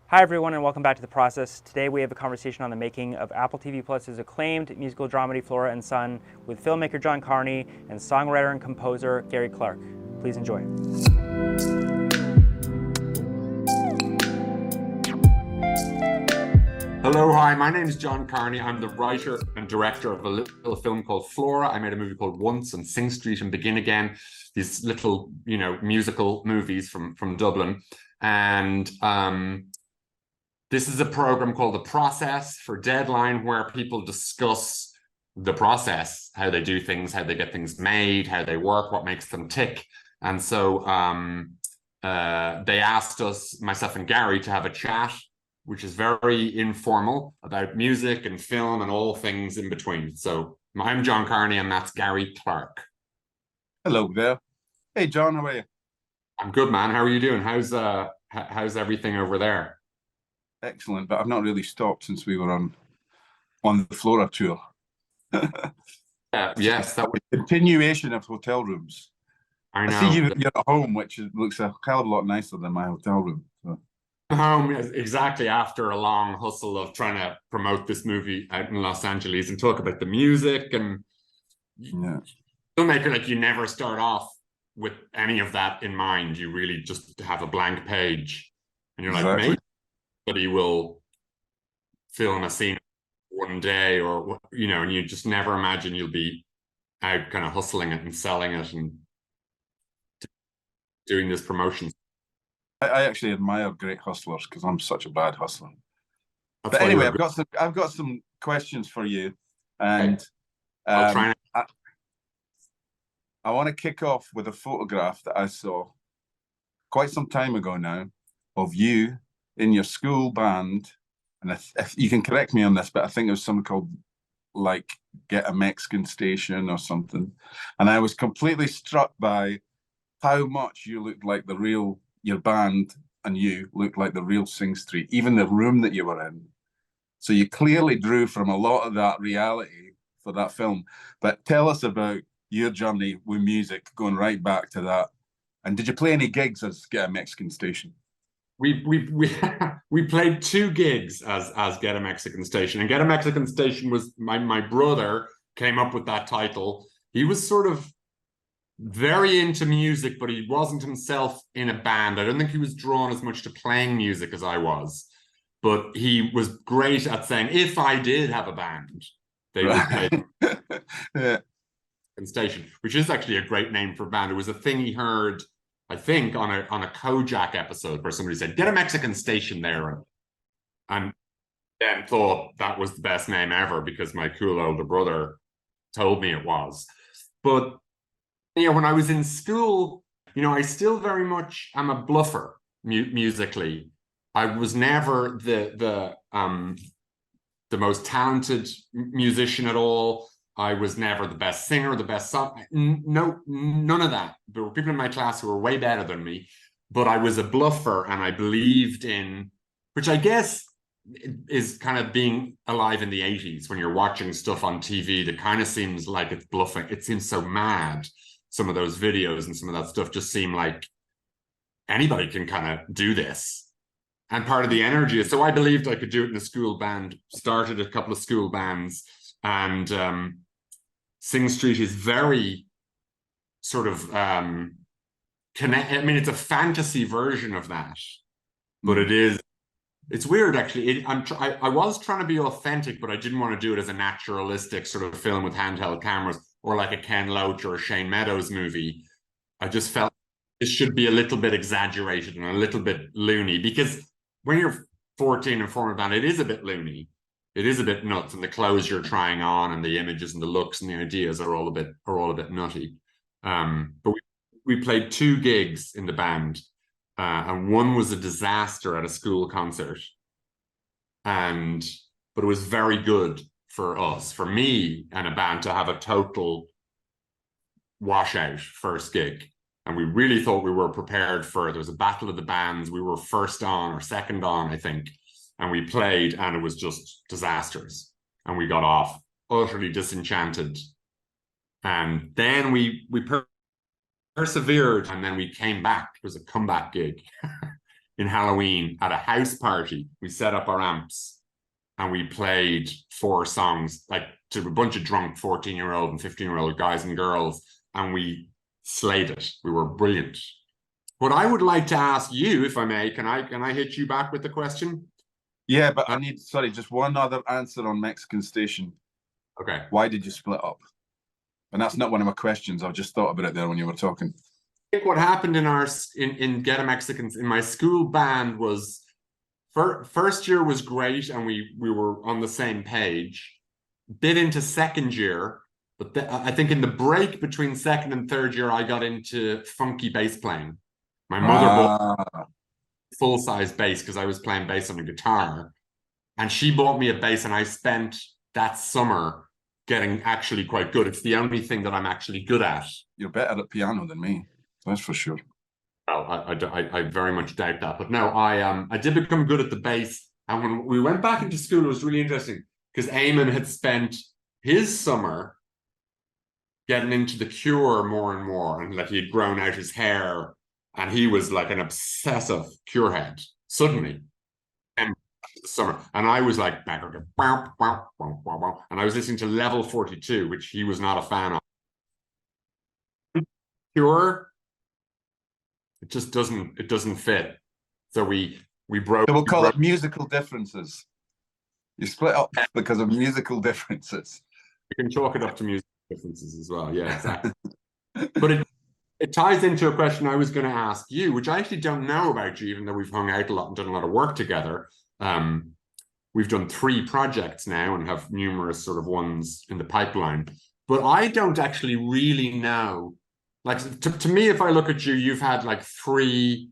Hi everyone and welcome back to The Process. Today we have a conversation on the making of Apple TV Plus's acclaimed musical dramedy Flora and Son with filmmaker John Carney and songwriter and composer Gary Clark. Please enjoy. Hello, hi, my name is John Carney. I'm the writer and director of a little film called Flora. I made a movie called Once and Sing Street and Begin Again, these little, musical movies from Dublin. And this is a program called The Process for Deadline, where people discuss the process, how they do things, how they get things made, how they work, what makes them tick. And so they asked us, myself and Gary, to have a chat, which is very informal, about music and film and all things in between. So I'm John Carney and that's Gary Clark. Hello there. Hey, John, how are you? I'm good, man. How are you doing? How's everything over there? Excellent, but I've not really stopped since we were on the Flora tour. Yes, that was Continuation of hotel rooms. I know. I see you're at home, which looks a hell of a lot nicer than my hotel room. So. Home exactly after a long hustle of trying to promote this movie out in Los Angeles and talk about the music and filmmaker, like, you never start off with any of that in mind. You really just have a blank page and you're like, maybe somebody will film a scene one day, or and you just never imagine you'll be out kind of hustling it and selling it and doing this promotion. I actually admire great hustlers because I'm such a bad hustler. But anyway, I've got some questions for you, and I'll try. I want to kick off with a photograph that I saw quite some time ago now of you in your school band, and if you can correct me on this, but I think it was something called like Get a Mexican Station or something, and I was completely struck by how much you looked like your band and you looked like the real Sing Street, even the room that you were in. So you clearly drew from a lot of that reality for that film. But tell us about your journey with music, going right back to that. And did you play any gigs as Get a Mexican Station? We played 2 gigs as Get a Mexican Station, and Get a Mexican Station was my brother came up with that title. He was sort of very into music, but he wasn't himself in a band. I don't think he was drawn as much to playing music as I was, but he was great at saying, if I did have a band, they would play yeah. Station, which is actually a great name for a band. It was a thing he heard, I think, on a Kojak episode where somebody said, get a Mexican Station there, and then thought that was the best name ever because my cool older brother told me it was. But when I was in school, I still very much am a bluffer musically. I was never the most talented musician at all. I was never the best singer, the best song. No, none of that. There were people in my class who were way better than me, but I was a bluffer, and I believed in, which I guess is kind of being alive in the 80s when you're watching stuff on TV that kind of seems like it's bluffing. It seems so mad. Some of those videos and some of that stuff just seem like anybody can kind of do this. And part of the energy is, so I believed I could do it in a school band, started a couple of school bands, and Sing Street is very sort of it's a fantasy version of that, but it's weird actually. I was trying to be authentic, but I didn't want to do it as a naturalistic sort of film with handheld cameras, or like a Ken Loach or a Shane Meadows movie. I just felt it should be a little bit exaggerated and a little bit loony, because when you're 14 and forming a band, it is a bit loony. It is a bit nuts, and the clothes you're trying on and the images and the looks and the ideas are all a bit nutty. But we played 2 gigs in the band, and one was a disaster at a school concert. But it was very good for us, for me and a band, to have a total washout first gig. And we really thought we were prepared for it. There was a battle of the bands. We were first on or second on, I think. And we played, and it was just disastrous. And we got off utterly disenchanted. And then we persevered, and then we came back. It was a comeback gig. in Halloween at a house party. We set up our amps and we played 4 songs, like to a bunch of drunk 14-year-old and 15-year-old guys and girls, and we slayed it. We were brilliant. What I would like to ask you, if I may, can I hit you back with the question? Yeah, but I need, sorry, just one other answer on Mexican Station. Okay. Why did you split up? And that's not one of my questions. I've just thought about it there when you were talking. I think what happened in Get a Mexicans in my school band was first year was great and we were on the same page. Bit into second year, but I think in the break between second and third year, I got into funky bass playing. My mother bought full-size bass because I was playing bass on a guitar, and she bought me a bass, and I spent that summer getting actually quite good. It's the only thing that I'm actually good at. You're better at piano than me, that's for sure. Well, I very much doubt that, but no, I did become good at the bass, and when we went back into school, it was really interesting because Eamon had spent his summer getting into the Cure more and more, and like he had grown out his hair, and he was like an obsessive Cure head suddenly. And summer, and I was like, and I was listening to Level 42, which he was not a fan of. Cure, it just doesn't fit. So we broke. So we'll call it musical differences. You split up because of musical differences. You can chalk it up to musical differences as well. Yeah, exactly. But it ties into a question I was going to ask you, which I actually don't know about you, even though we've hung out a lot and done a lot of work together. We've done 3 projects now and have numerous sort of ones in the pipeline. But I don't actually really know. Like, to me, if I look at you, you've had like 3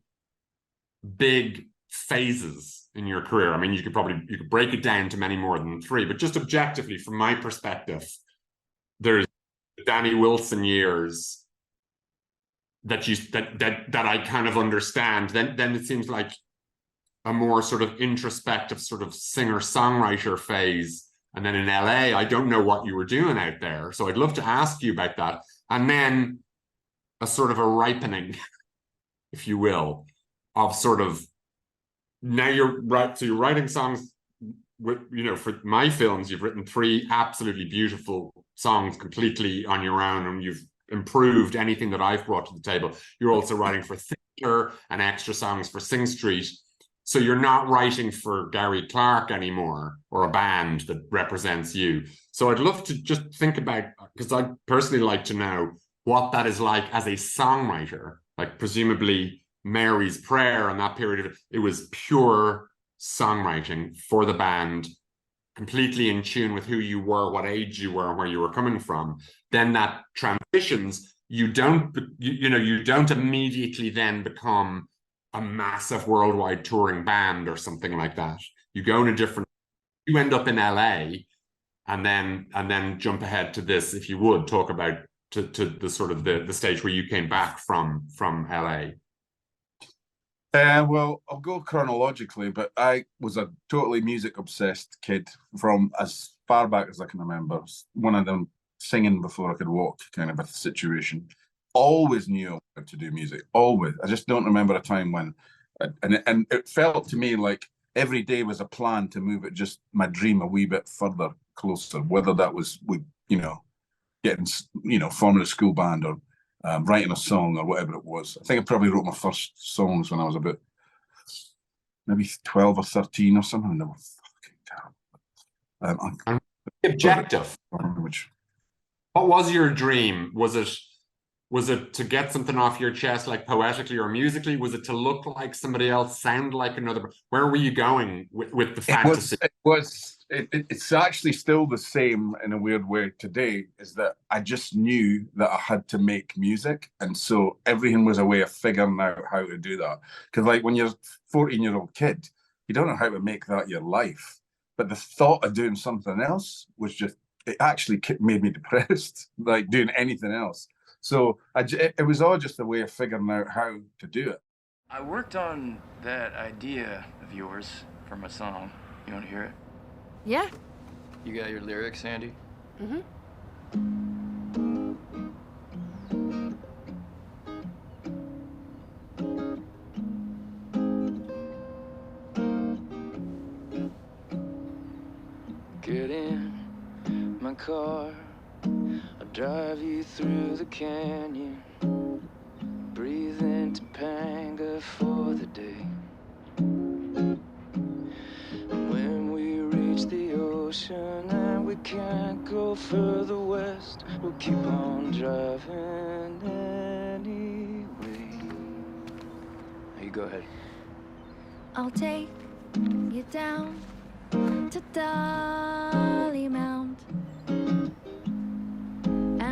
big phases in your career. I mean, you could break it down to many more than 3, but just objectively, from my perspective, there's the Danny Wilson years that I kind of understand. Then it seems like a more sort of introspective sort of singer-songwriter phase. And then in LA, I don't know what you were doing out there. So I'd love to ask you about that. And then a sort of a ripening, if you will, of sort of, now you're right. So you're writing songs with, for my films, you've written 3 absolutely beautiful songs completely on your own, and you've improved anything that I've brought to the table. You're also writing for theatre and extra songs for Sing Street. So you're not writing for Gary Clark anymore, or a band that represents you. So I'd love to just think about, because I'd personally like to know what that is like as a songwriter. Like, presumably Mary's Prayer and that period of it was pure songwriting for the band, completely in tune with who you were, what age you were, where you were coming from. Then that transitions. You don't immediately then become a massive worldwide touring band or something like that. You go in a different, you end up in LA, and then jump ahead to this, if you would talk about to the sort of the stage where you came back from LA. Well, I'll go chronologically, but I was a totally music obsessed kid from as far back as I can remember. One of them singing before I could walk kind of a situation. Always knew how to do music, always. I just don't remember a time when, and it felt to me like every day was a plan to move it, just my dream a wee bit further closer, whether that was with, getting, forming a school band, or writing a song, or whatever it was. I think I probably wrote my first songs when I was about maybe 12 or 13 or something, and they were fucking terrible. And objective. What was your dream? Was it to get something off your chest, like poetically or musically? Was it to look like somebody else, sound like another? Where were you going with the fantasy? It's actually still the same in a weird way today, is that I just knew that I had to make music. And so everything was a way of figuring out how to do that. Because like when you're a 14-year-old kid, you don't know how to make that your life. But the thought of doing something else was just, it actually made me depressed, like doing anything else. So it was all just a way of figuring out how to do it. I worked on that idea of yours for my song. You want to hear it? Yeah. You got your lyrics, Sandy? Mm-hmm. my car. I'll drive you through the canyon. Breathe in Topanga for the day. And when we reach the ocean and we can't go further west, we'll keep on driving anyway. Now you go ahead. I'll take you down to Dolly Mount, and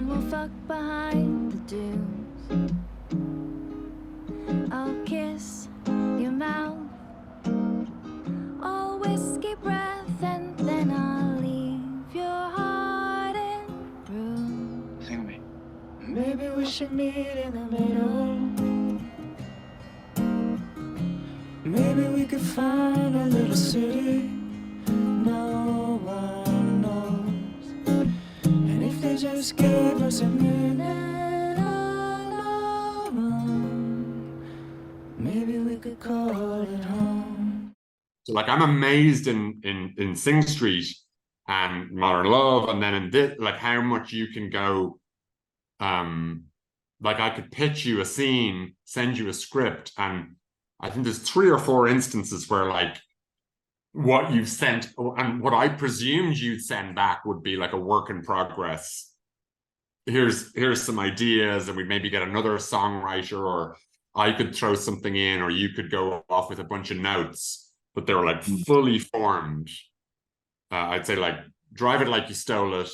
we'll fuck behind the dunes. I'll kiss your mouth, all whiskey breath, and then I'll leave your heart in ruins. Sing with me. Maybe we should meet in the middle. Maybe we could find a little city no one knows, and if they just gave us a minute alone, maybe we could call it home. So like I'm amazed in Sing Street and Modern Love, and then in this, like how much you can go. Like I could pitch you a scene, send you a script, and I think there's 3 or 4 instances where like what you've sent and what I presumed you'd send back would be like a work in progress. Here's some ideas, and we maybe get another songwriter, or I could throw something in, or you could go off with a bunch of notes, but they were like fully formed. I'd say like Drive It Like You Stole It,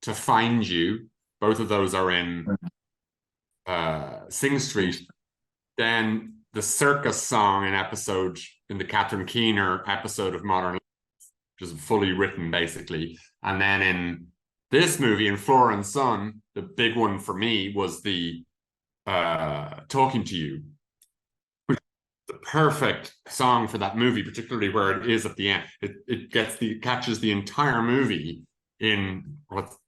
To Find You. Both of those are in Sing Street. Then the circus song in the Catherine Keener episode of Modern Love, which is fully written basically. And then in this movie, in Flora and Son, the big one for me was the Talking to You. The perfect song for that movie, particularly where it is at the end. It catches the entire movie in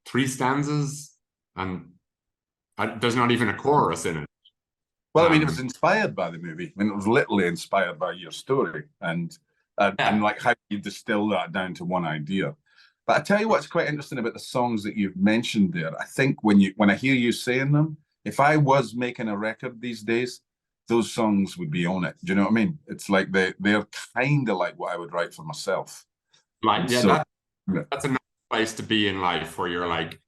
3 stanzas, and there's not even a chorus in it. Well, I mean, it was inspired by the movie. I mean, it was literally inspired by your story, and like how you distill that down to one idea. But I tell you what's quite interesting about the songs that you've mentioned there. I think when I hear you saying them, if I was making a record these days, those songs would be on it. Do you know what I mean? It's like they're kind of like what I would write for myself. Like, yeah, so, that's a nice place to be in life, where you're like,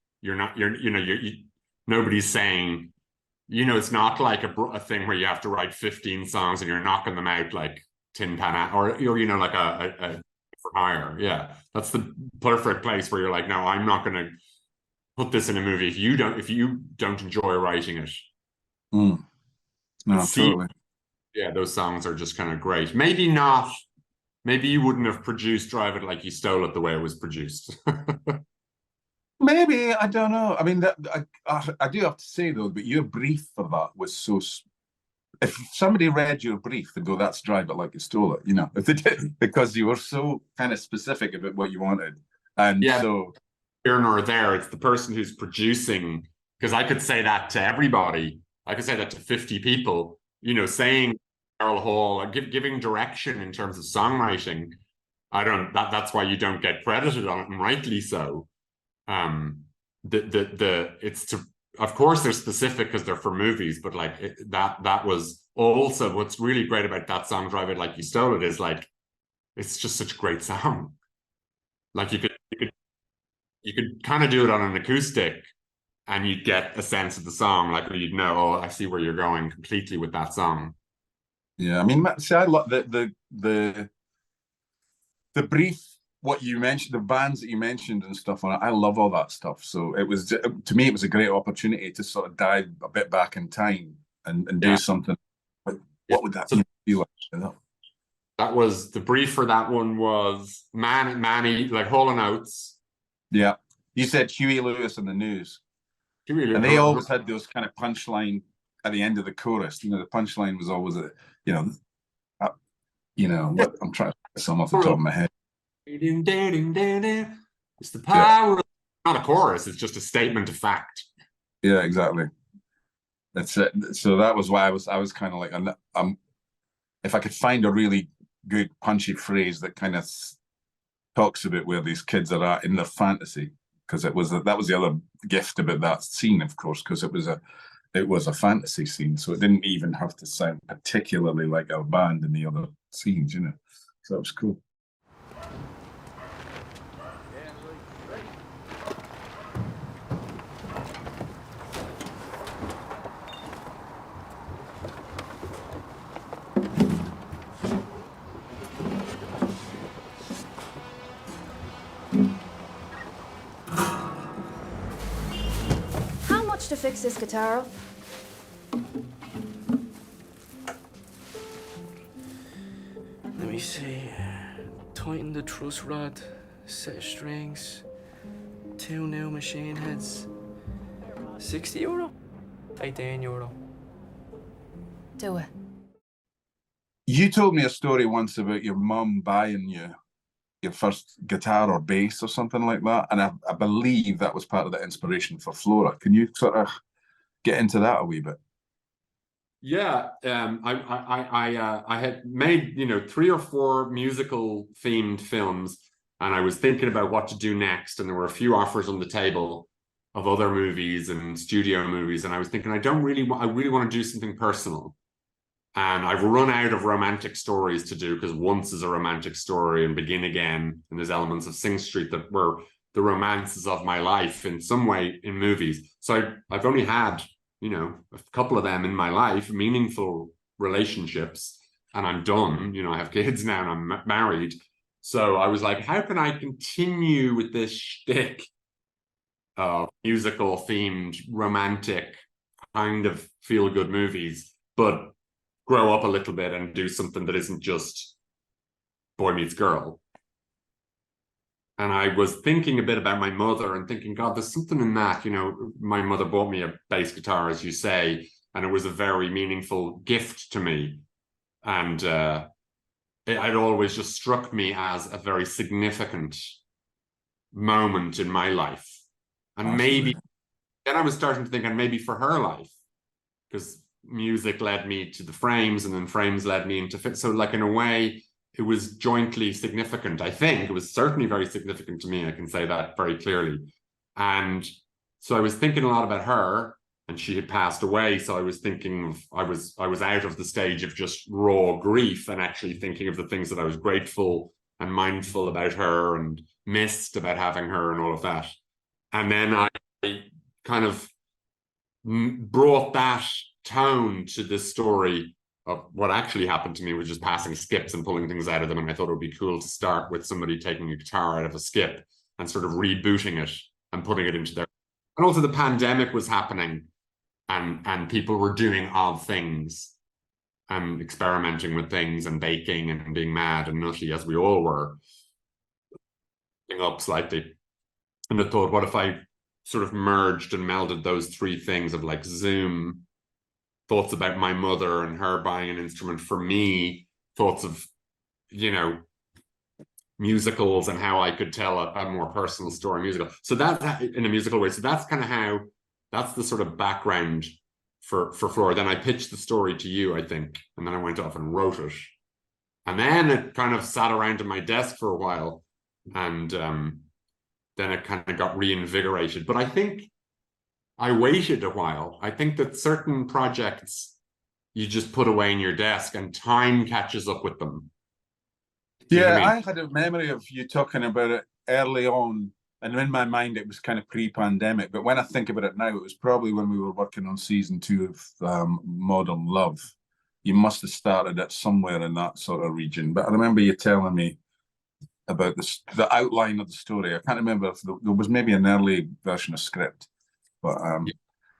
nobody's saying, it's not like a thing where you have to write 15 songs and you're knocking them out like Tin Pan, or like a for hire. Yeah, that's the perfect place where you're like, no, I'm not going to put this in a movie if you don't enjoy writing it. No, totally. Yeah, those songs are just kind of great. Maybe you wouldn't have produced Drive It Like You Stole It the way it was produced. Maybe, I don't know. I mean, I do have to say though, but your brief for that was so. If somebody read your brief and go, "That's Drive It Like You Stole It," if they did, because you were so kind of specific about what you wanted, and yeah, so here nor there, it's the person who's producing. Because I could say that to everybody. I could say that to 50 people. Saying Carol Hall, giving direction in terms of songwriting. That's why you don't get credited on it, and rightly so. Of course they're specific because they're for movies, but like that was also what's really great about that song Drive It Like You Stole It is like it's just such a great song. Like you could kind of do it on an acoustic and you'd get a sense of the song, like you'd know, oh, I see where you're going completely with that song. Yeah, I mean, see, I love the brief. What you mentioned, the bands that you mentioned and stuff on it, I love all that stuff. So it was, to me, it was a great opportunity to sort of dive a bit back in time and do something. What would that be like? That was the brief for that one was Manny, like Hall and Oates. Yeah, you said Huey Lewis and the News, and they always had those kind of punchline at the end of the chorus. The punchline was always what I'm trying to get some off the top of my head. It's the power. Not a chorus. It's just a statement of fact. Yeah, exactly. That's it. So that was why I was kind of like, if I could find a really good punchy phrase that kind of talks about where these kids are at in their fantasy, because that was the other gift about that scene, of course, because it was a fantasy scene, so it didn't even have to sound particularly like a band in the other scenes, you know. So that was cool. How much to fix this guitar up? Let me see. Tighten the truss rod, set of strings, 2 new machine heads. €60? €18. Do it. You told me a story once about your mum buying you your first guitar or bass or something like that, and I believe that was part of the inspiration for Flora. Can you sort of get into that a wee bit? Yeah, I had made 3 or 4 musical themed films, and I was thinking about what to do next, and there were a few offers on the table of other movies and studio movies, and I was thinking I really want to do something personal. And I've run out of romantic stories to do, because Once is a romantic story, and Begin Again, and there's elements of Sing Street that were the romances of my life in some way in movies. So I've only had, a couple of them in my life, meaningful relationships, and I'm done. I have kids now and I'm married. So I was like, how can I continue with this shtick of musical themed, romantic, kind of feel-good movies, but grow up a little bit and do something that isn't just boy meets girl. And I was thinking a bit about my mother and thinking, God, there's something in that. My mother bought me a bass guitar, as you say, and it was a very meaningful gift to me. And it had always just struck me as a very significant moment in my life. And maybe then I was starting to think, and maybe for her life, because music led me to the Frames, and then Frames led me into fit. So like in a way, it was jointly significant. I think it was certainly very significant to me. I can say that very clearly. And so I was thinking a lot about her, and she had passed away. So I was thinking I was out of the stage of just raw grief, and actually thinking of the things that I was grateful and mindful about her and missed about having her and all of that. And then I kind of brought that tone to this story of what actually happened to me, was just passing skips and pulling things out of them. And I thought it would be cool to start with somebody taking a guitar out of a skip and sort of rebooting it and putting it into their. And also the pandemic was happening, and people were doing odd things and experimenting with things and baking and being mad and nutty, as we all were, up slightly. And I thought, what if I sort of merged and melded those 3 things of like Zoom, thoughts about my mother and her buying an instrument for me, thoughts of, musicals and how I could tell a more personal story musical. So that in a musical way. So that's kind of that's the sort of background for Flora. Then I pitched the story to you, I think, and then I went off and wrote it. And then it kind of sat around in my desk for a while, and then it kind of got reinvigorated. But I think I waited a while. I think that certain projects you just put away in your desk and time catches up with them. Yeah, I had a memory of you talking about it early on, and in my mind it was kind of pre-pandemic. But when I think about it now, it was probably when we were working on season 2 of Modern Love. You must have started it somewhere in that sort of region. But I remember you telling me about the outline of the story. I can't remember if there was maybe an early version of script. But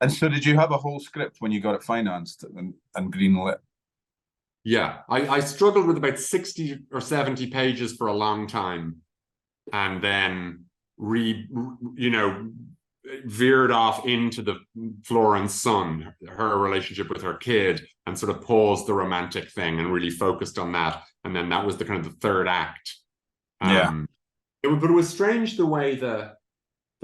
and so did you have a whole script when you got it financed and greenlit? Yeah, I struggled with about 60 or 70 pages for a long time, and then veered off into the Flora and son, her relationship with her kid, and sort of paused the romantic thing and really focused on that. And then that was the kind of the third act. But it was strange the way the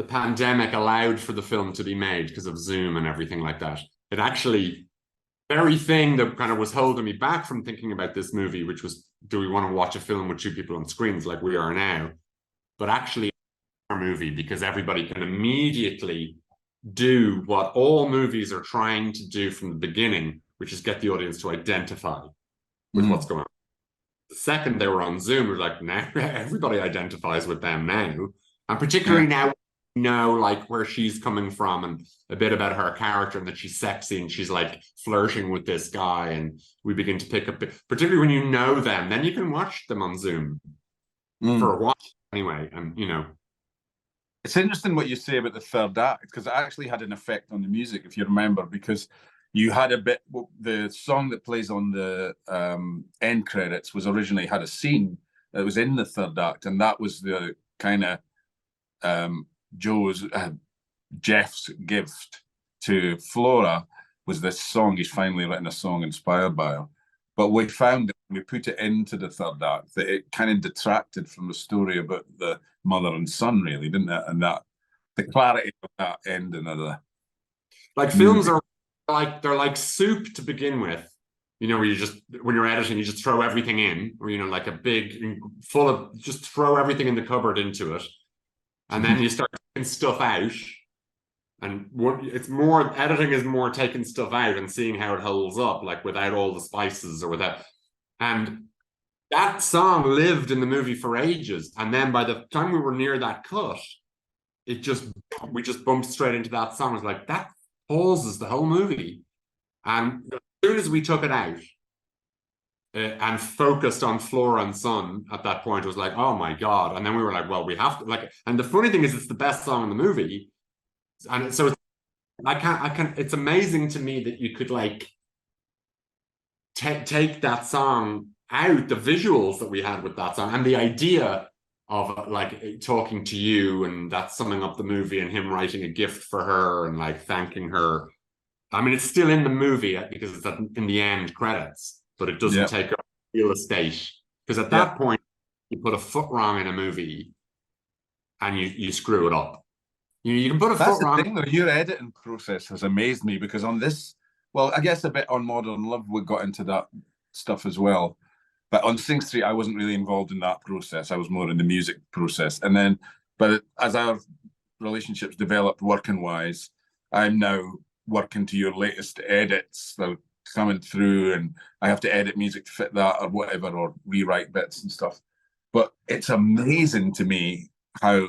pandemic allowed for the film to be made because of Zoom and everything like that. It actually, very thing that kind of was holding me back from thinking about this movie, which was, do we want to watch a film with 2 people on screens like we are now? But actually movie because everybody can immediately do what all movies are trying to do from the beginning, which is get the audience to identify with what's going on. The second they were on Zoom, it was like, now everybody identifies with them now. And particularly now, you know, like where she's coming from and a bit about her character and that she's sexy and she's like flirting with this guy. And we begin to pick up, particularly when you know them, then you can watch them on Zoom for a while anyway. And, you know, it's interesting what you say about the third act, because it actually had an effect on the music, if you remember, because you had a bit, the song that plays on the end credits was originally had a scene that was in the third act, and that was the kind of Jeff's gift to Flora, was this song. He's finally written a song inspired by her. But we found that when we put it into the third act, that it kind of detracted from the story about the mother and son, really, didn't it? And that the clarity of that ending of the like films are like, they're like soup to begin with. You know, where you just, when you're editing, you just throw everything in, or, you know, like a big full of, just throw everything in the cupboard into it. And then you start taking stuff out. And what it's more, editing is more taking stuff out and seeing how it holds up, like without all the spices or without. And that song lived in the movie for ages. And then by the time we were near that cut, we just bumped straight into that song. It was like, that pauses the whole movie. And as soon as we took it out and focused on Flora and Son at that point, it was like, oh my God. And then we were like, well, we have to, like, and the funny thing is, it's the best song in the movie. And so it's amazing to me that you could like take that song out, the visuals that we had with that song, and the idea of like talking to you, and that's summing up the movie, and him writing a gift for her and like thanking her. I mean, it's still in the movie because it's in the end credits, but it doesn't take up real estate, because at that point you put a foot wrong in a movie and you screw it up. You can put a foot wrong. That's the thing, though. Your editing process has amazed me, because on this, well, I guess a bit on Modern Love, we got into that stuff as well. But on Sing Street, I wasn't really involved in that process. I was more in the music process. And then, but as our relationships developed working-wise, I'm now working to your latest edits that are coming through, and I have to edit music to fit that or whatever, or rewrite bits and stuff. But it's amazing to me how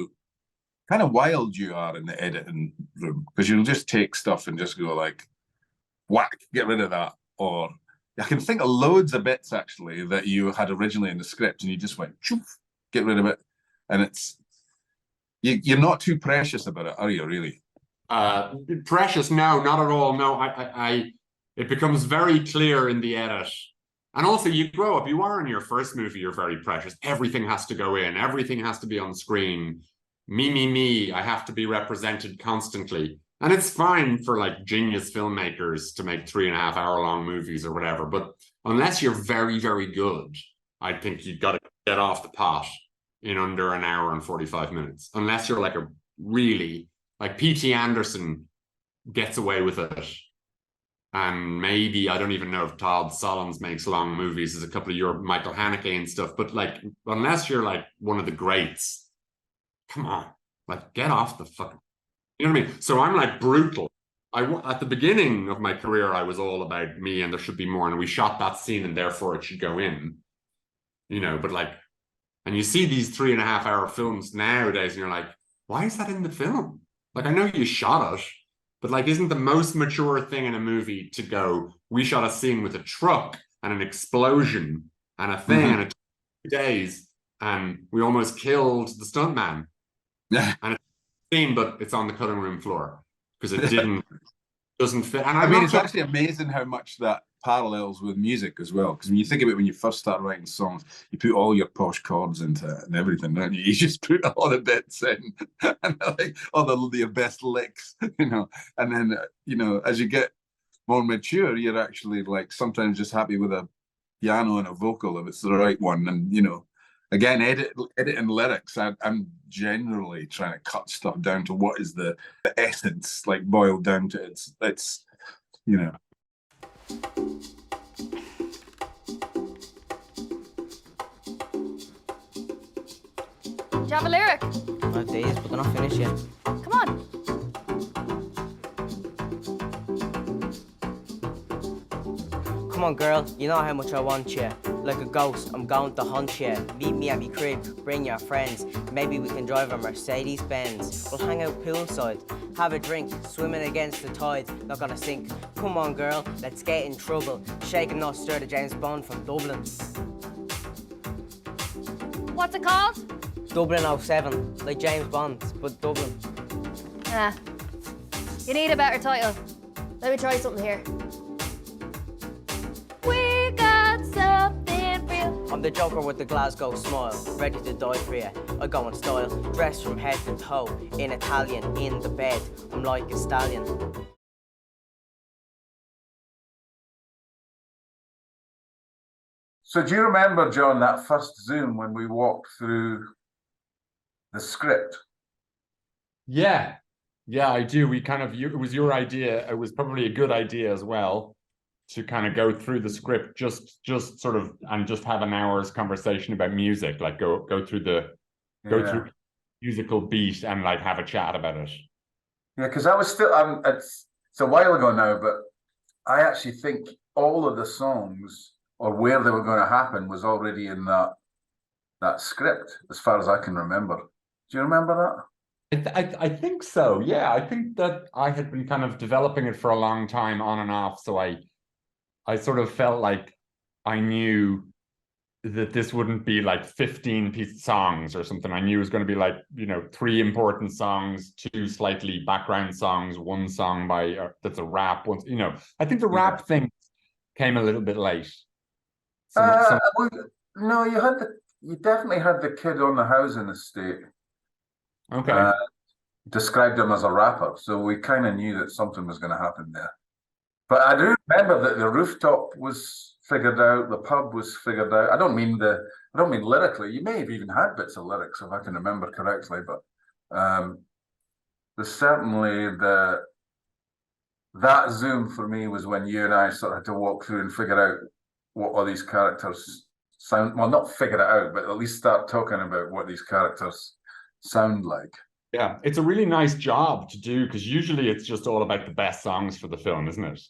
kind of wild you are in the editing room, because you'll just take stuff and just go like, whack, get rid of that. Or I can think of loads of bits actually that you had originally in the script and you just went, choof, get rid of it. And it's, you're not too precious about it, are you, really? Precious? No, not at all. No, it becomes very clear in the edit. And also, you grow up, you are in your first movie, you're very precious. Everything has to go in, everything has to be on screen. Me, I have to be represented constantly. And it's fine for like genius filmmakers to make 3.5 hour long movies or whatever. But unless you're very, very good, I think you've got to get off the pot in under an hour and 45 minutes. Unless you're like a really, like P.T. Anderson gets away with it. And maybe, I don't even know if Todd Solondz makes long movies. There's a couple of your Michael Haneke and stuff. But like, unless you're like one of the greats, come on, like get off the fucking, you know what I mean? So I'm like brutal. At the beginning of my career, I was all about me and there should be more, and we shot that scene and therefore it should go in, you know. But like, and you see these 3.5 hour films nowadays and you're like, why is that in the film? Like, I know you shot it, but like, isn't the most mature thing in a movie to go, we shot a scene with a truck and an explosion and a thing and it took 2 days and we almost killed the stuntman. And it's seen, but it's on the cutting room floor because it doesn't fit. And I mean, it's actually amazing how much that parallels with music as well. Because when you think about it, when you first start writing songs, you put all your posh chords into it and everything, don't you? You just put all the bits in and like all your best licks, you know. And then, you know, as you get more mature, you're actually like sometimes just happy with a piano and a vocal if it's the right one. And, you know, again, editing lyrics, I'm generally trying to cut stuff down to what is the essence, like boiled down to it's, you know. Do you have a lyric? Not days, but they're not finished yet. Come on. Come on, girl, you know how much I want you. Like a ghost, I'm going to hunt you. Meet me at me crib, bring your friends. Maybe we can drive a Mercedes Benz. We'll hang out poolside, have a drink, swimming against the tide, not gonna sink. Come on, girl, let's get in trouble. Shake and not stir the James Bond from Dublin. What's it called? Dublin 07, like James Bond, but Dublin. Nah. You need a better title. Let me try something here. We got something real. I'm the Joker with the Glasgow smile, ready to die for you. I go in style, dressed from head to toe, in Italian, in the bed. I'm like a stallion. So do you remember, John, that first Zoom when we walked through the script? Yeah, I do. We kind of, it was your idea. It was probably a good idea as well to kind of go through the script, just sort of, and just have an hour's conversation about music, like go through through musical beat and like have a chat about it. Yeah, because I was still, it's a while ago now, but I actually think all of the songs or where they were going to happen was already in that script, as far as I can remember. Do you remember that? I think so. Yeah, I think that I had been kind of developing it for a long time on and off. So I sort of felt like I knew that this wouldn't be like 15 songs or something. I knew it was going to be like, 3 important songs, 2 slightly background songs, 1 song by that's a rap. One, I think the rap thing came a little bit late. No, you definitely had the kid on the housing estate. Okay. Described him as a rapper, so we kind of knew that something was going to happen there. But I do remember that the rooftop was figured out, the pub was figured out. I don't mean lyrically. You may have even had bits of lyrics, if I can remember correctly. But there's certainly that Zoom for me was when you and I sort of had to walk through and figure out what all these characters sound. Well, not figure it out, but at least start talking about what these characters sound like. Yeah, it's a really nice job to do, because usually it's just all about the best songs for the film, isn't it?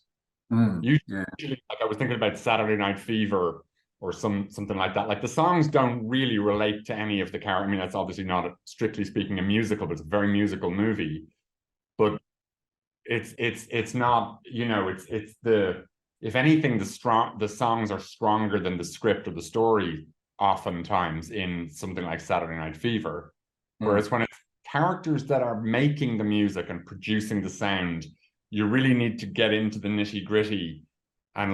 Usually, like I was thinking about Saturday Night Fever or something like that. Like the songs don't really relate to any of the characters. I mean, that's obviously not strictly speaking a musical, but it's a very musical movie. But it's not, it's the, if anything, the songs are stronger than the script or the story oftentimes in something like Saturday Night Fever. Whereas when it's characters that are making the music and producing the sound, you really need to get into the nitty gritty and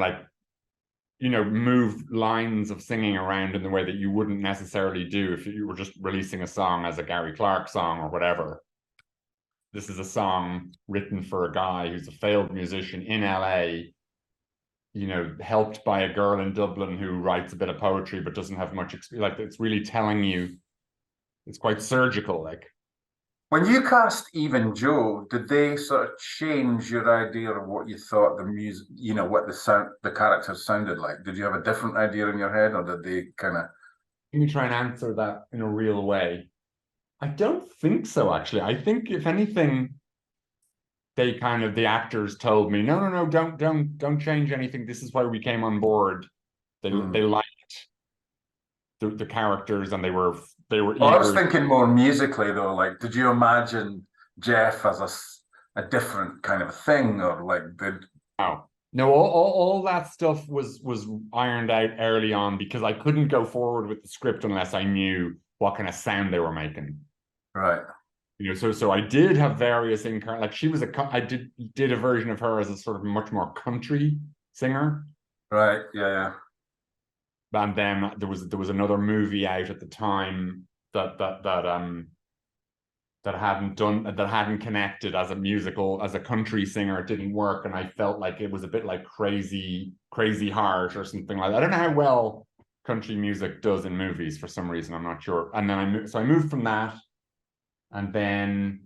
move lines of singing around in the way that you wouldn't necessarily do if you were just releasing a song as a Gary Clark song or whatever. This is a song written for a guy who's a failed musician in LA, helped by a girl in Dublin who writes a bit of poetry but doesn't have much experience. Like, it's really telling you, it's quite surgical. Like, when you cast Even Joe, did they sort of change your idea of what you thought the music, what the characters sounded like? Did you have a different idea in your head, or did they kind of? Let me try and answer that in a real way. I don't think so, actually. I think if anything, the actors told me, no, don't change anything. This is why we came on board. They liked the characters, and they were. Well, I was thinking more musically though. Like, did you imagine Jeff as a different kind of thing, or like No, all that stuff was ironed out early on, because I couldn't go forward with the script unless I knew what kind of sound they were making. Right. So I did have various like she was I did a version of her as a sort of much more country singer. Right. Yeah. And then there was another movie out at the time that hadn't connected as a musical, as a country singer. It didn't work, and I felt like it was a bit like Crazy Heart or something like that. I don't know how well country music does in movies for some reason. I'm not sure. And then I moved from that, and then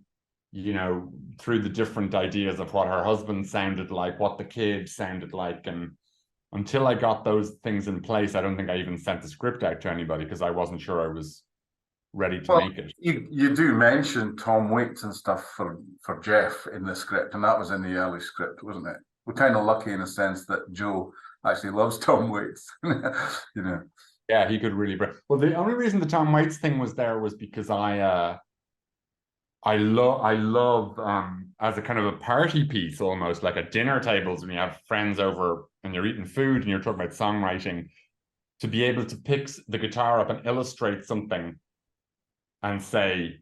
through the different ideas of what her husband sounded like, what the kid sounded like, and until I got those things in place, I don't think I even sent the script out to anybody, because I wasn't sure I was ready to Well, make it. you do mention Tom Waits and stuff for Jeff in the script, and that was in the early script, wasn't it? We're kind of lucky in a sense that Joe actually loves Tom Waits, you know. Yeah, he could really bring. Well, the only reason the Tom Waits thing was there was because I love as a kind of a party piece, almost like at dinner tables when you have friends over and you're eating food and you're talking about songwriting, to be able to pick the guitar up and illustrate something and say,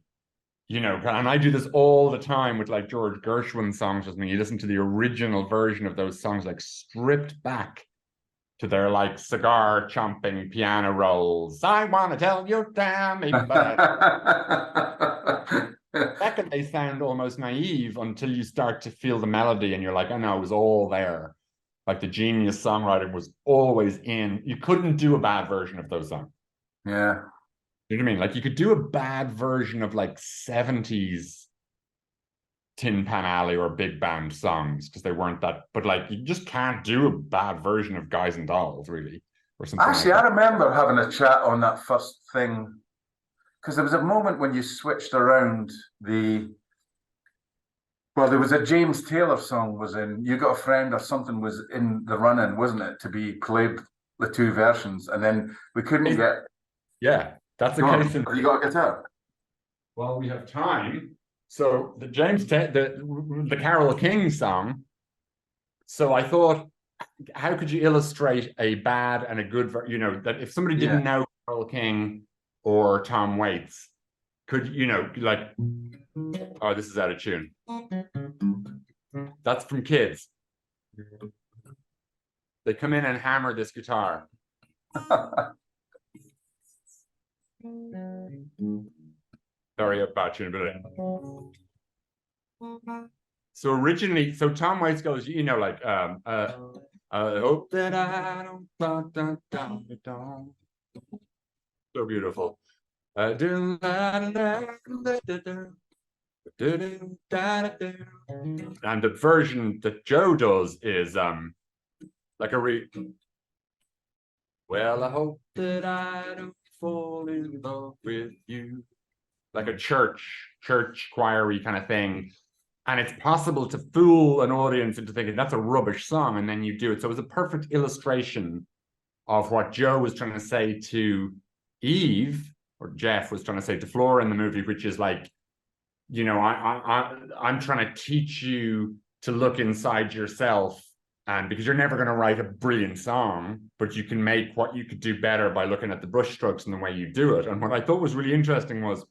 you know, and I do this all the time with like George Gershwin songs with me. You listen to the original version of those songs, like stripped back to their like cigar chomping piano rolls. I want to tell you, damn, but second they sound almost naive until you start to feel the melody and you're like, oh no, it was all there. Like the genius songwriting was always in. You couldn't do a bad version of those songs. Yeah. You know what I mean? Like you could do a bad version of like 70s Tin Pan Alley or big band songs because they weren't that, but like you just can't do a bad version of Guys and Dolls, really, or something. Actually, like I remember having a chat on that first thing because there was a moment when you switched around well, there was a James Taylor song was in You Got a Friend or something was in the run-in, wasn't it, to be played the two versions, and then we couldn't get. Yeah, that's the case. Have you got a guitar? Well, we have time. So the the Carole King song. So I thought, how could you illustrate a bad and a good, you know, that if somebody didn't know Carole King or Tom Waits, could, you know, like, oh, this is out of tune. That's from Kids. They come in and hammer this guitar. Sorry about you in a minute. So originally, so Tom Waits goes, you know, like, I hope that I don't. So beautiful. And the version that Joe does is like well, I hope that I don't fall in love with you. Like a church choir-y kind of thing. And it's possible to fool an audience into thinking that's a rubbish song, and then you do it. So it was a perfect illustration of what Joe was trying to say to Eve, or Jeff was trying to say to Flora in the movie, which is like, you know, I'm trying to teach you to look inside yourself, and because you're never going to write a brilliant song, but you can make what you could do better by looking at the brushstrokes and the way you do it. And what I thought was really interesting was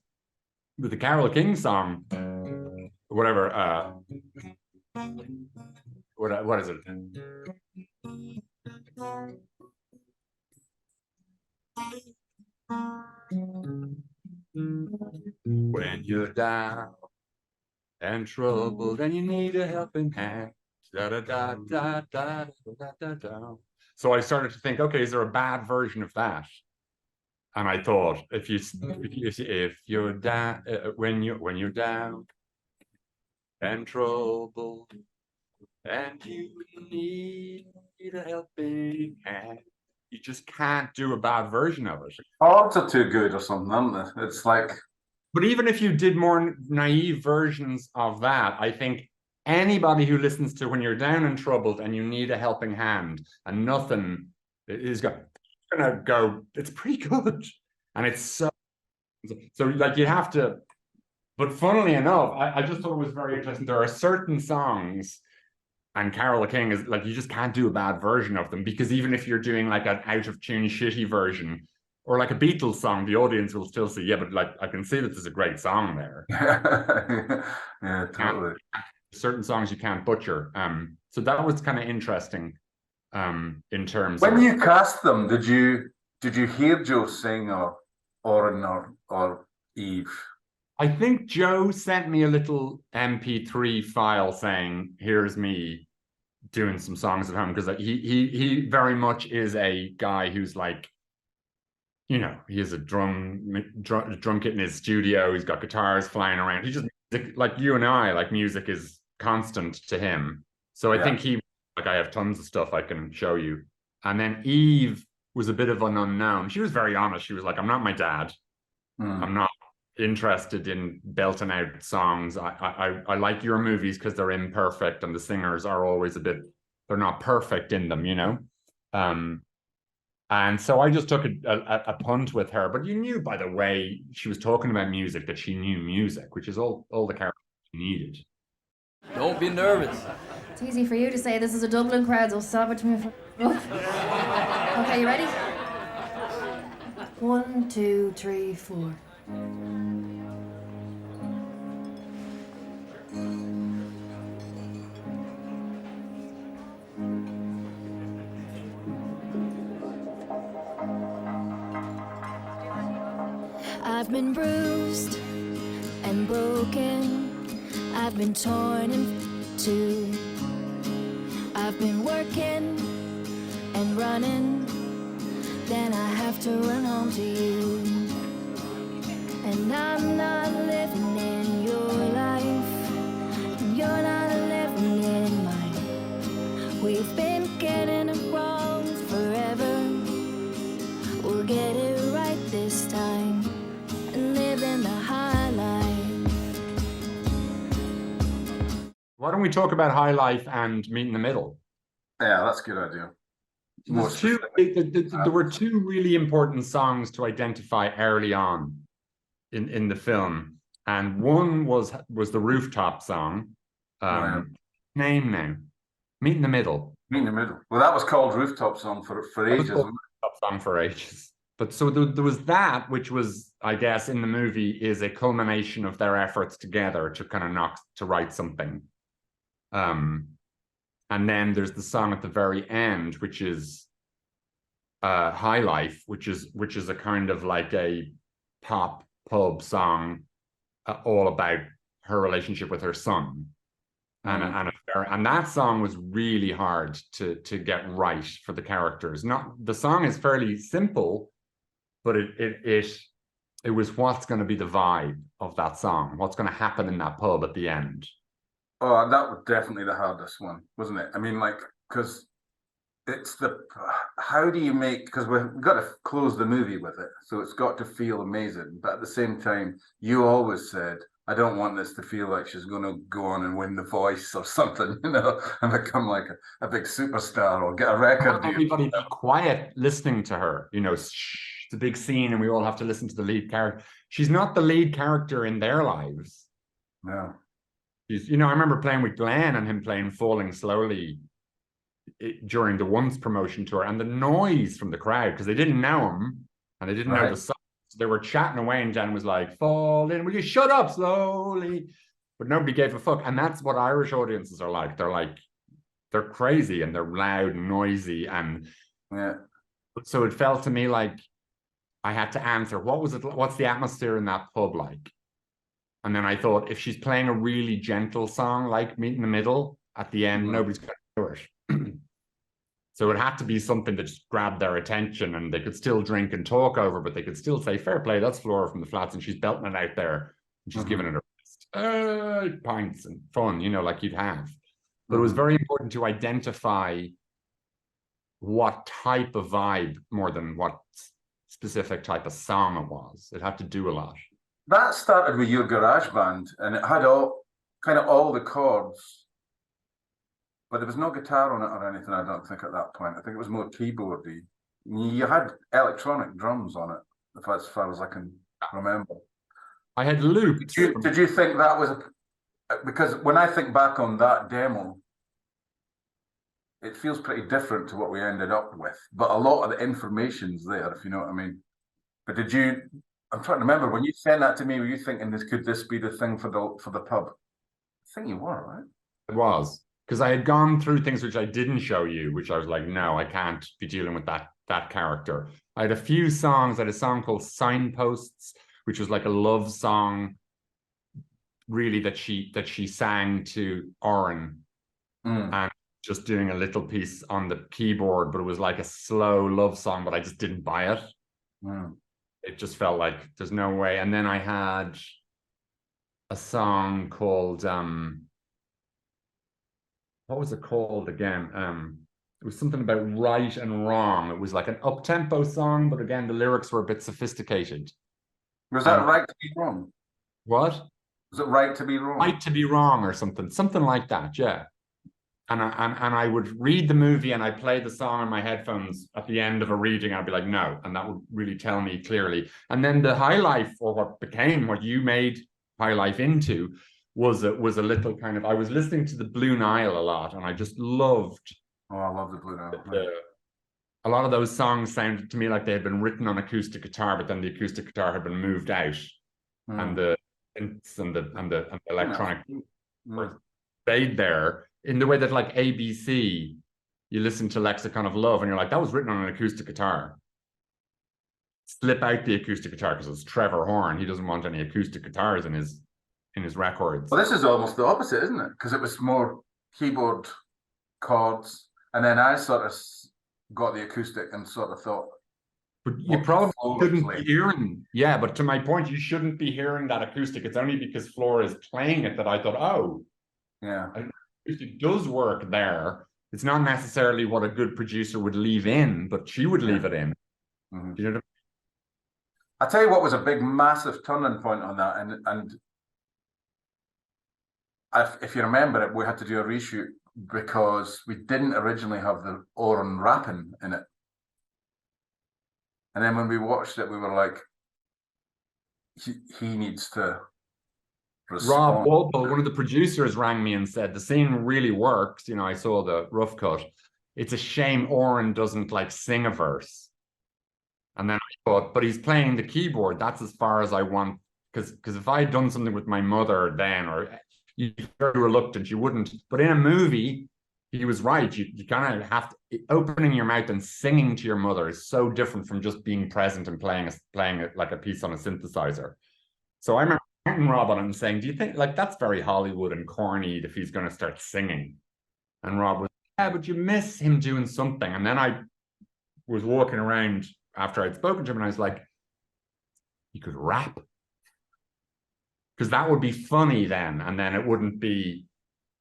with the Carole King song, whatever, what is it? When you're down and troubled and you need a helping hand, da da da da da da da da. So I started to think, okay, is there a bad version of that? And I thought, if you're down, when you're down and troubled and you need a helping hand, you just can't do a bad version of it. Odds are too good or something, aren't they? It's like. But even if you did more naive versions of that, I think anybody who listens to When You're Down and Troubled and You Need a Helping Hand and nothing is gonna go, it's pretty good. And it's so like you have to, but funnily enough, I just thought it was very interesting. There are certain songs, and Carole King is like, you just can't do a bad version of them, because even if you're doing like an out of tune shitty version or like a Beatles song, the audience will still say, yeah, but like I can see that there's a great song there. Yeah, totally. Certain songs you can't butcher. So that was kind of interesting in terms when of... you cast them, did you hear Joe sing or Oren or Eve? I think Joe sent me a little MP3 file saying, here's me doing some songs at home, because he very much is a guy who's like, you know, he has a drum kit in his studio, he's got guitars flying around. He just, like you and I, like music is constant to him. So I think I have tons of stuff I can show you. And then Eve was a bit of an unknown. She was very honest. She was like, I'm not my dad. I'm not interested in belting out songs. I like your movies because they're imperfect and the singers are always they're not perfect in them, you know. And so I just took a punt with her. But you knew by the way she was talking about music that she knew music, which is all the characters needed. Don't be nervous. It's easy for you to say. This is a Dublin crowd, so stop it to me. Okay, you ready? 1, 2, 3, 4. I've been bruised and broken. I've been torn in two. I've been working and running. Then I have to run home to you. And I'm not living in your life, and you're not living in mine. We've been getting it wrong forever. We'll get it right this time and live in the high life. Why don't we talk about High Life and Meet in the Middle? Yeah, that's a good idea. There were two really important songs to identify early on in the film, and one was the Rooftop song. Name now, Meet in the Middle. Meet in the Middle. Well, that was called Rooftop Song for ages. Rooftop Song for ages. But so there was that, which was, I guess, in the movie is a culmination of their efforts together to kind of write something. And then there's the song at the very end, which is High Life, which is a kind of like a pop pub song, all about her relationship with her son. And that song was really hard to get right for the characters. The song is fairly simple, but it was what's going to be the vibe of that song, what's going to happen in that pub at the end. Oh, that was definitely the hardest one, wasn't it? I mean, like, because it's how do you make, because we've got to close the movie with it, so it's got to feel amazing. But at the same time, you always said, I don't want this to feel like she's going to go on and win The Voice or something, you know, and become like a big superstar or get a record deal. Everybody be quiet listening to her, you know, it's a big scene and we all have to listen to the lead character. She's not the lead character in their lives. No. You know, I remember playing with Glenn and him playing Falling Slowly during the Once promotion tour, and the noise from the crowd, because they didn't know him and they didn't know the song. So they were chatting away and Jen was like, "Falling, will you shut up slowly?" But nobody gave a fuck. And that's what Irish audiences are like. They're crazy and they're loud and noisy. And so it felt to me like I had to answer, what's the atmosphere in that pub like? And then I thought, if she's playing a really gentle song like Meet in the Middle, at the end, nobody's going to do it. So it had to be something that just grabbed their attention and they could still drink and talk over, but they could still say, fair play, that's Flora from the Flats, and she's belting it out there. And she's giving it a rest. Pints and fun, you know, like you'd have. But it was very important to identify what type of vibe more than what specific type of song it was. It had to do a lot. That started with your garage band, and it had all the chords, but there was no guitar on it or anything, I don't think, at that point. I think it was more keyboardy. You had electronic drums on it, as far as I can remember. I had loops. Did you think that was because when I think back on that demo, it feels pretty different to what we ended up with, but a lot of the information's there, if you know what I mean. But I'm trying to remember, when you sent that to me, were you thinking, could this be the thing for the pub? I think you were, right? It was, because I had gone through things which I didn't show you, which I was like, no, I can't be dealing with that character. I had a few songs. I had a song called Signposts, which was like a love song, really, that she sang to Oren, and just doing a little piece on the keyboard, but it was like a slow love song, but I just didn't buy it. It just felt like there's no way. And then I had a song called what was it called again? It was something about right and wrong. It was like an up-tempo song, but again, the lyrics were a bit sophisticated. Was that right to be wrong? What? Was it right to be wrong? Right to be wrong or something like that, yeah. And I would read the movie and I play the song on my headphones at the end of a reading. I'd be like, no, and that would really tell me clearly. And then the High Life, or what became what you made High Life into, was a little kind of. I was listening to the Blue Nile a lot, and I just loved. Oh, I love the Blue Nile. A lot of those songs sounded to me like they had been written on acoustic guitar, but then the acoustic guitar had been moved out, and the synths and the electronic stayed there. In the way that, like, ABC, you listen to Lexicon of Love and you're like, that was written on an acoustic guitar. Slip out the acoustic guitar because it's Trevor Horn. He doesn't want any acoustic guitars in his records. Well, this is almost the opposite, isn't it? Because it was more keyboard chords, and then I sort of got the acoustic and sort of thought. But you probably shouldn't be hearing. Yeah, but to my point, you shouldn't be hearing that acoustic. It's only because Flora is playing it that I thought, oh, yeah. It does work there. It's not necessarily what a good producer would leave in, but she would leave it in. Mm-hmm. You know what I tell you what was a big, massive turning point on that, and if you remember it, we had to do a reshoot because we didn't originally have the Oren rapping in it, and then when we watched it, we were like, he needs to. Rob Walpole, one of the producers, rang me and said the scene really works. You know, I saw the rough cut. It's a shame Oren doesn't like sing a verse. And then I thought, but he's playing the keyboard. That's as far as I want. Because if I had done something with my mother then, or you're very reluctant, you wouldn't. But in a movie, he was right. You kind of have to, opening your mouth and singing to your mother is so different from just being present and playing it like a piece on a synthesizer. So I remember Rob on it and saying, do you think, like, that's very Hollywood and corny if he's going to start singing? And Rob was, yeah, but you miss him doing something. And then I was walking around after I'd spoken to him and I was like, he could rap. Because that would be funny then, and then it wouldn't be.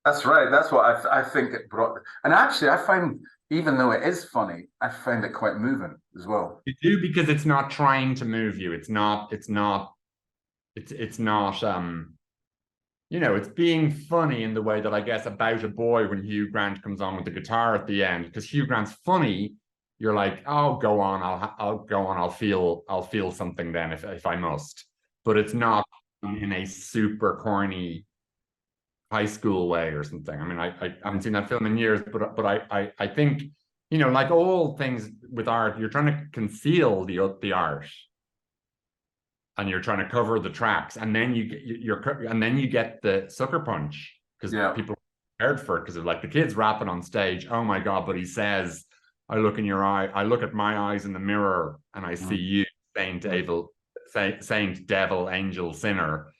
That's right. That's what I think it brought. And actually, I find, even though it is funny, I find it quite moving as well. You do, because it's not trying to move you. It's not you know, it's being funny in the way that I guess About a Boy, when Hugh Grant comes on with the guitar at the end, because Hugh Grant's funny, you're like, oh, go on, I'll go on, I'll feel something then if I must. But it's not in a super corny high school way or something. I mean, I haven't seen that film in years, but I think, you know, like all things with art, you're trying to conceal the art. And you're trying to cover the tracks, and then you get the sucker punch because people are prepared for it, because of, like, the kids rapping on stage. Oh my god! But he says, "I look in your eye. I look at my eyes in the mirror, and I see you, saint, devil, angel, sinner."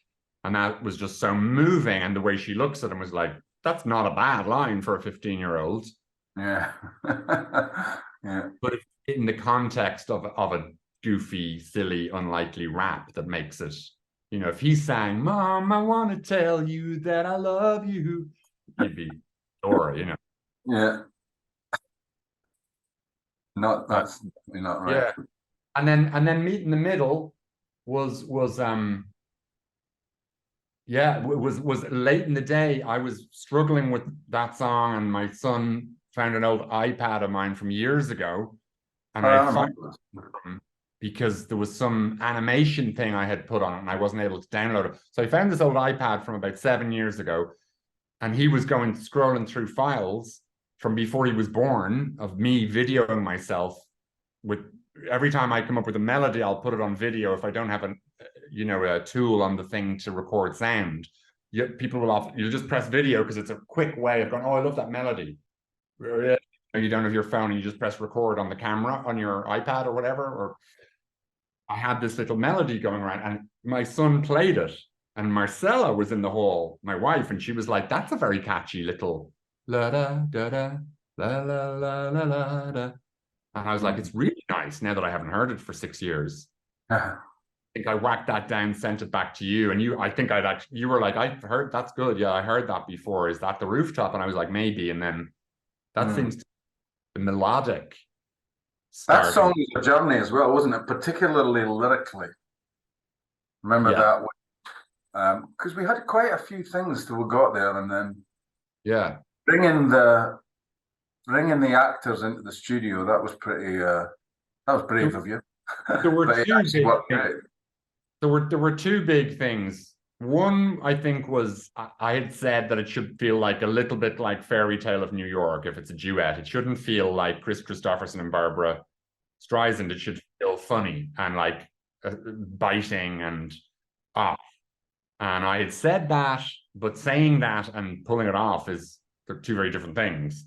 And that was just so moving. And the way she looks at him was like, "That's not a bad line for a 15-year-old." Yeah, yeah. But in the context of a goofy, silly, unlikely rap that makes it, you know, if he sang, "Mom, I want to tell you that I love you," he'd be Dora, you know. Yeah. That's not right. Yeah. And then Meet in the Middle was late in the day. I was struggling with that song, and my son found an old iPad of mine from years ago, and I found because there was some animation thing I had put on it and I wasn't able to download it. So I found this old iPad from about 7 years ago, and he was scrolling through files from before he was born of me videoing myself. With every time I come up with a melody, I'll put it on video. If I don't have a tool on the thing to record sound, people will you'll just press video because it's a quick way of going, oh, I love that melody. You don't have your phone and you just press record on the camera on your iPad or whatever. Or I had this little melody going around, and my son played it, and Marcella was in the hall, my wife, and she was like, "That's a very catchy little la da da da la la la la la da." And I was like, "It's really nice." Now that I haven't heard it for 6 years, I think I whacked that down, sent it back to you, and you were like, "I heard that's good. Yeah, I heard that before. Is that the Rooftop?" And I was like, "Maybe." And then that seems to be melodic. That song was a journey as well, wasn't it? Particularly lyrically. Remember Yeah. that? Because we had quite a few things till we got there, and then Yeah. bringing the actors into the studio, that was pretty. That was brave of you. There were But it two actually big worked things. great. There were two big things. One, I think, was I had said that it should feel like a little bit like Fairy Tale of New York if it's a duet. It shouldn't feel like Chris Christopherson and Barbara Streisand. It should feel funny and like biting and off. And I had said that, but saying that and pulling it off they're two very different things.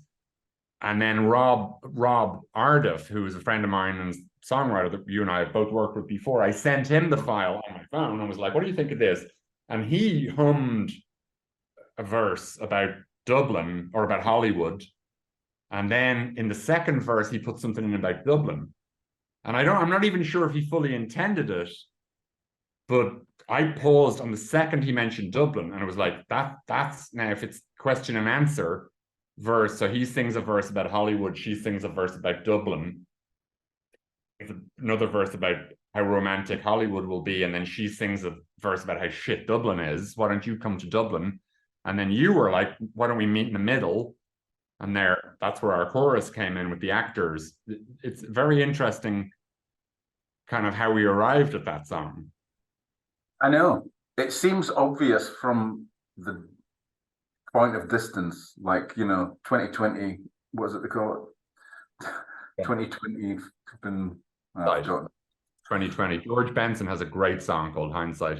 And then Rob Ardiff, who is a friend of mine and songwriter that you and I have both worked with before, I sent him the file on my phone and was like, what do you think of this? And he hummed a verse about Dublin or about Hollywood. And then in the second verse, he put something in about Dublin. And I'm not even sure if he fully intended it, but I paused on the second he mentioned Dublin, and it was like, that's now, if it's question and answer verse, so he sings a verse about Hollywood, she sings a verse about Dublin, another verse about how romantic Hollywood will be, and then she sings a verse about how shit Dublin is. Why don't you come to Dublin? And then you were like, why don't we meet in the middle? And that's where our chorus came in with the actors. It's very interesting kind of how we arrived at that song. I know. It seems obvious from the point of distance, like, 2020, what is it they call it? Yeah. 2020 been 2020. George Benson has a great song called Hindsight.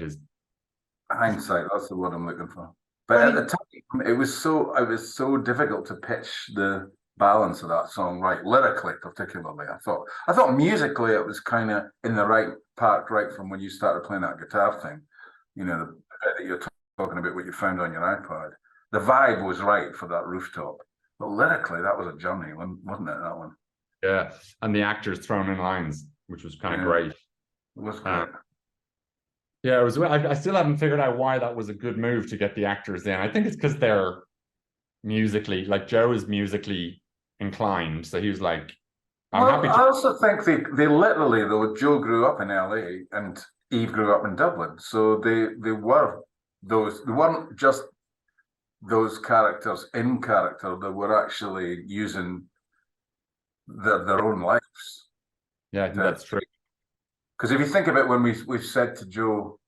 Hindsight, that's the word I'm looking for. But at the time, it was so difficult to pitch the balance of that song right, lyrically particularly. I thought musically it was kind of in the right part right from when you started playing that guitar thing, the bit that you're talking about, what you found on your iPod. The vibe was right for that rooftop, but lyrically that was a journey, wasn't it, that one? Yeah, and the actors thrown in lines, which was kind of great. It was great. Yeah, it was. I still haven't figured out why that was a good move to get the actors in. I think it's because they're musically, like Joe is musically inclined, so he was like, I'm happy to. I also think they literally, though, Joe grew up in LA and Eve grew up in Dublin, so they weren't just those characters in character, they were actually using their own lives. Yeah, I think that's true. Because if you think about when we've said to Joe,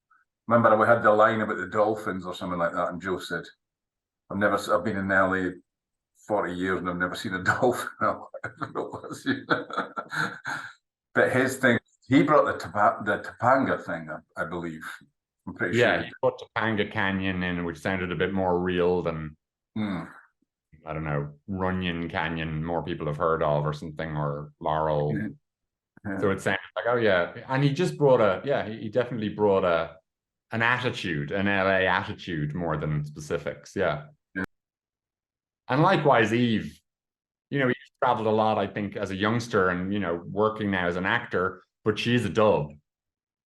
remember we had the line about the dolphins or something like that, and Joe said, I've been in LA 40 years and I've never seen a dolphin. But his thing, he brought the Topanga thing, I believe. I'm pretty sure. Yeah, he put Topanga Canyon in, which sounded a bit more real than, I don't know, Runyon Canyon, more people have heard of or something, or Laurel. Yeah. Yeah. So it sounded like, oh yeah. And he just brought he definitely brought an attitude, an LA attitude more than specifics. Yeah. And likewise, Eve, he traveled a lot, I think, as a youngster and, working now as an actor, but she's a dub.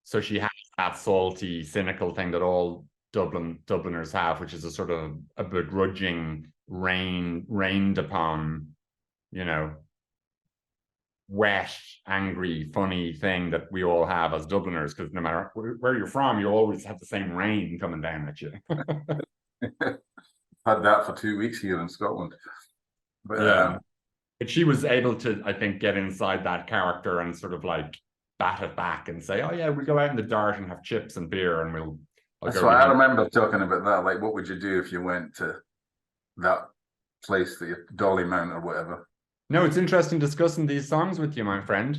So she has that salty, cynical thing that all Dubliners have, which is a sort of a begrudging, rained upon, wet, angry, funny thing that we all have as Dubliners, because no matter where you're from, you always have the same rain coming down at you. Had that for 2 weeks here in Scotland. But, yeah. But she was able to, I think, get inside that character and sort of like bat it back and say, oh yeah, we'll go out in the dark and have chips and beer and that's why I remember talking about that. Like, what would you do if you went to that place, the Dolly Mount or whatever? No, it's interesting discussing these songs with you, my friend.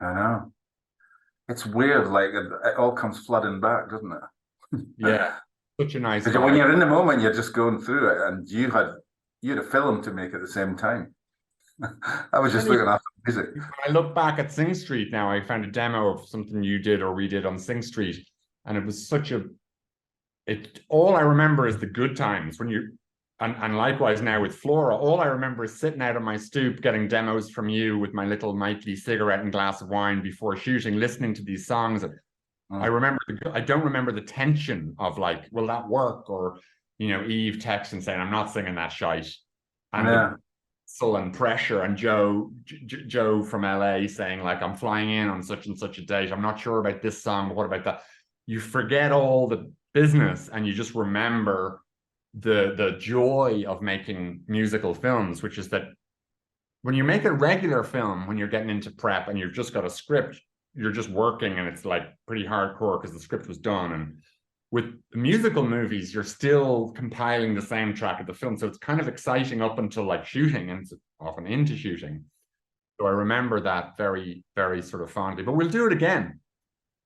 I know. It's weird, like it all comes flooding back, doesn't it? Yeah. Such a nice when you're in the moment, you're just going through it, and you had a film to make at the same time. I was just looking after music. When I look back at Sing Street now, I found a demo of something you did or we did on Sing Street, and it was all I remember is the good times when and likewise now with Flora, all I remember is sitting out on my stoop getting demos from you with my little Mikey cigarette and glass of wine before shooting, listening to these songs. I don't remember the tension of like, will that work? Or, Eve texting saying, I'm not singing that shite. And the sullen pressure, and Joe from LA saying like, I'm flying in on such and such a date. I'm not sure about this song, but what about that? you forget all the business and you just remember the joy of making musical films, which is that when you make a regular film, when you're getting into prep and you've just got a script, you're just working and it's like pretty hardcore because the script was done. And with musical movies, you're still compiling the soundtrack of the film. So it's kind of exciting up until like shooting, and it's often into shooting. So I remember that very, very sort of fondly, but we'll do it again.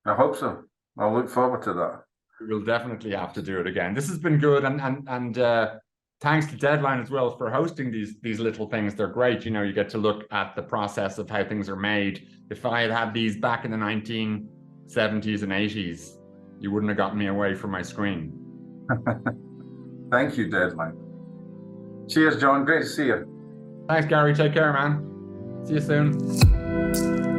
I hope so. I'll look forward to that. We'll definitely have to do it again. This has been good, and thanks to Deadline as well for hosting these little things. They're great. You know, you get to look at the process of how things are made. If I had these back in the 1970s and 80s, you wouldn't have gotten me away from my screen. Thank you, Deadline. Cheers, John. Great to see you. Thanks, Gary. Take care, man. See you soon.